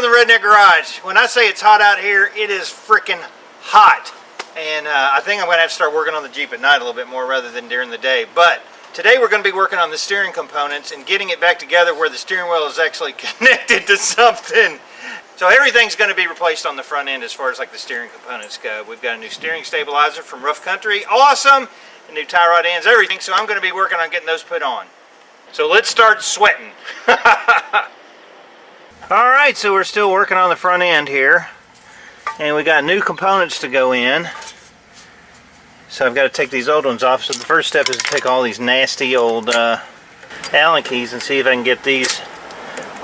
from the Redneck Garage. When I say it's hot out here, it is freaking hot. And I think I'm going to have to start working on the Jeep at night a little bit more rather than during the day. But today we're going to be working on the steering components and getting it back together where the steering wheel is actually connected to something. So everything's going to be replaced on the front end as far as like the steering components go. We've got a new steering stabilizer from Rough Country. Awesome! A new tie rod ends, everything. So I'm going to be working on getting those put on. So let's start sweating. Alright, so we're still working on the front end here. And we got new components to go in. So I've got to take these old ones off. So the first step is to take all these nasty old Allen keys and see if I can get these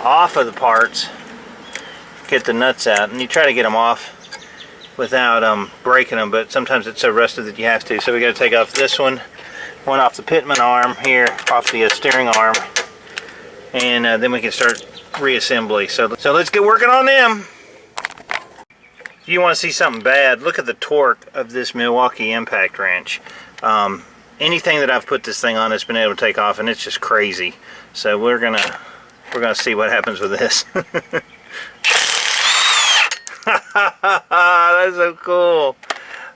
off of the parts. Get the nuts out. And you try to get them off without breaking them, but sometimes it's so rusted that you have to. So we got to take off this one off the pitman arm here, off the steering arm. And then we can start reassembly. So let's get working on them. If you want to see something bad, look at the torque of this Milwaukee impact wrench. Anything that I've put this thing on has been able to take off, and it's just crazy. So we're gonna see what happens with this. That's so cool.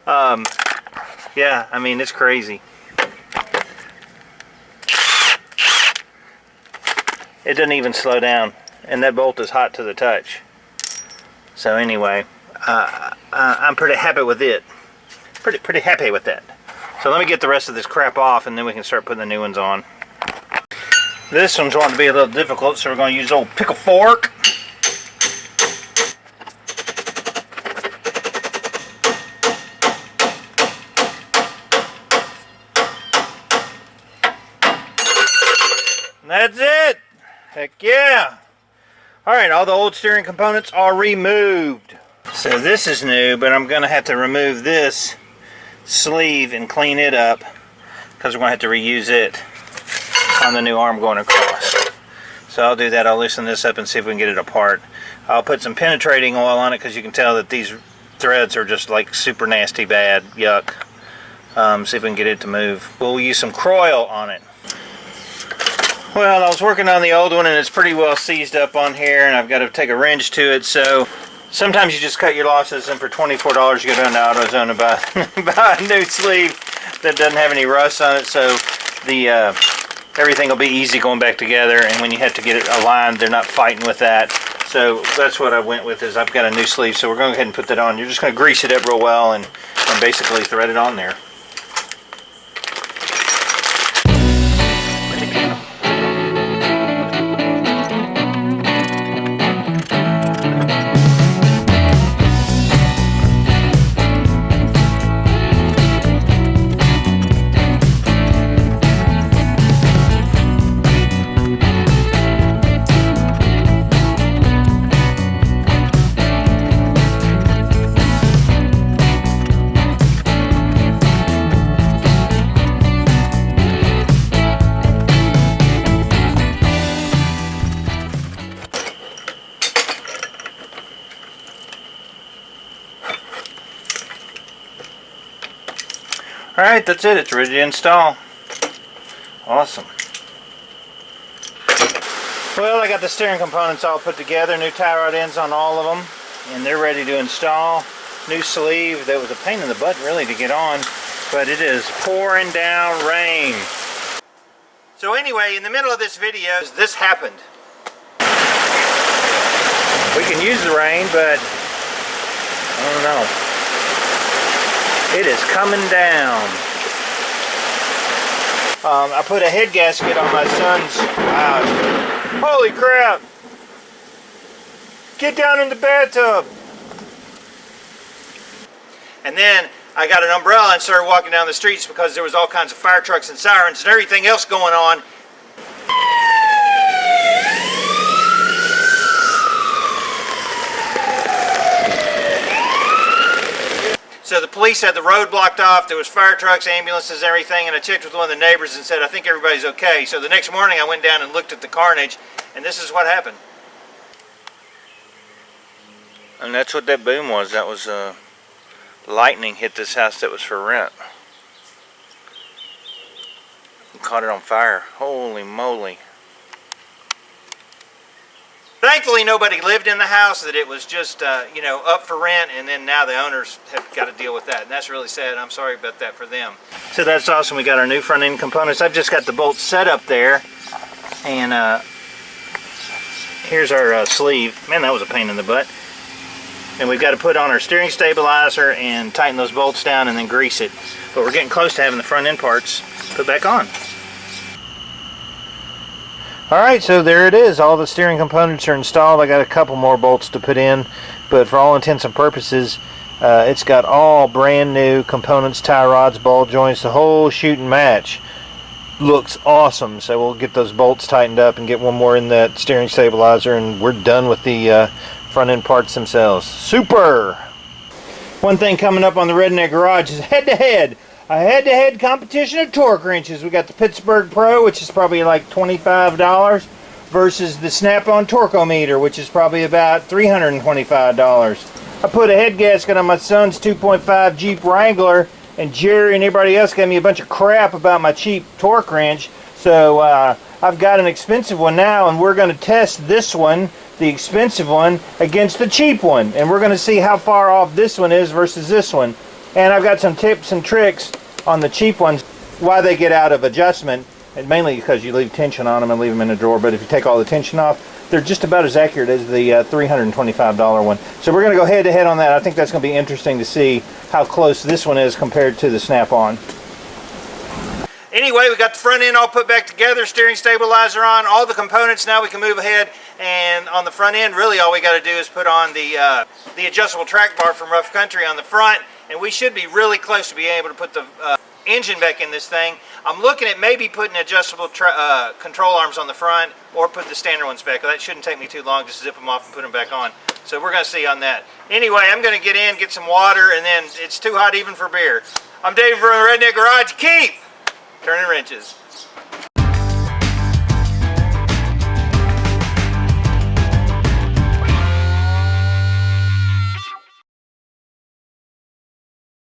Yeah, I mean, it's crazy. It doesn't even slow down, and that bolt is hot to the touch. So anyway, I'm pretty happy with it. Pretty happy with that. So let me get the rest of this crap off, and then we can start putting the new ones on. This one's going to be a little difficult, so we're going to use old pickle fork. And that's it. Heck yeah. Alright, all the old steering components are removed. So this is new, but I'm going to have to remove this sleeve and clean it up because we're going to have to reuse it on the new arm going across. So I'll do that. I'll loosen this up and see if we can get it apart. I'll put some penetrating oil on it because you can tell that these threads are just like super nasty bad. Yuck. See if we can get it to move. We'll use some Croil on it. Well, I was working on the old one and it's pretty well seized up on here, and I've got to take a wrench to it. So sometimes you just cut your losses, and for $24 you go down to AutoZone and buy a new sleeve that doesn't have any rust on it. So the everything will be easy going back together, and when you have to get it aligned, they're not fighting with that. So that's what I went with, is I've got a new sleeve. So we're going to go ahead and put that on. You're just going to grease it up real well and basically thread it on there. Alright, that's it. It's ready to install. Awesome. Well, I got the steering components all put together. New tie rod ends on all of them. And they're ready to install. New sleeve. That was a pain in the butt really to get on. But it is pouring down rain. So anyway, in the middle of this video, this happened. We can use the rain, but I don't know. It is coming down. I put a head gasket on my son's. Holy crap! Get down in the bathtub! And then I got an umbrella and started walking down the streets because there was all kinds of fire trucks and sirens and everything else going on. So the police had the road blocked off. There was fire trucks, ambulances, everything, and I checked with one of the neighbors and said, I think everybody's okay. So the next morning I went down and looked at the carnage, and this is what happened. And that's what that boom was. That was lightning hit this house that was for rent. And caught it on fire. Holy moly. Thankfully, nobody lived in the house, that it was just, you know, up for rent, and then now the owners have got to deal with that, and that's really sad. I'm sorry about that for them. So that's awesome. We got our new front end components. I've just got the bolts set up there, and here's our sleeve. Man, that was a pain in the butt. And we've got to put on our steering stabilizer and tighten those bolts down and then grease it. But we're getting close to having the front end parts put back on. Alright, so there it is. All the steering components are installed. I got a couple more bolts to put in, but for all intents and purposes, it's got all brand new components, tie rods, ball joints, the whole shooting match. Looks awesome. So we'll get those bolts tightened up and get one more in that steering stabilizer, and we're done with the front end parts themselves. Super! One thing coming up on the Redneck Garage is head-to-head. A head-to-head competition of torque wrenches. We got the Pittsburgh Pro, which is probably like $25, versus the Snap-on Torqueometer, which is probably about $325. I put a head gasket on my son's 2.5 Jeep Wrangler, and Jerry and everybody else gave me a bunch of crap about my cheap torque wrench. So I've got an expensive one now, and we're going to test this one, the expensive one, against the cheap one. And we're going to see how far off this one is versus this one. And I've got some tips and tricks on the cheap ones, why they get out of adjustment, and mainly because you leave tension on them and leave them in a drawer. But if you take all the tension off, they're just about as accurate as the $325 one. So we're going to go head to head on that. I think that's going to be interesting to see how close this one is compared to the Snap-on. Anyway, we got the front end all put back together, steering stabilizer on, all the components. Now we can move ahead, and on the front end, really all we got to do is put on the adjustable track bar from Rough Country on the front, and we should be really close to being able to put the engine back in this thing. I'm looking at maybe putting adjustable control arms on the front, or put the standard ones back. That shouldn't take me too long, just zip them off and put them back on. So we're going to see on that. Anyway, I'm going to get in, get some water, and then it's too hot even for beer. I'm Dave from the Redneck Garage. Keep turning wrenches.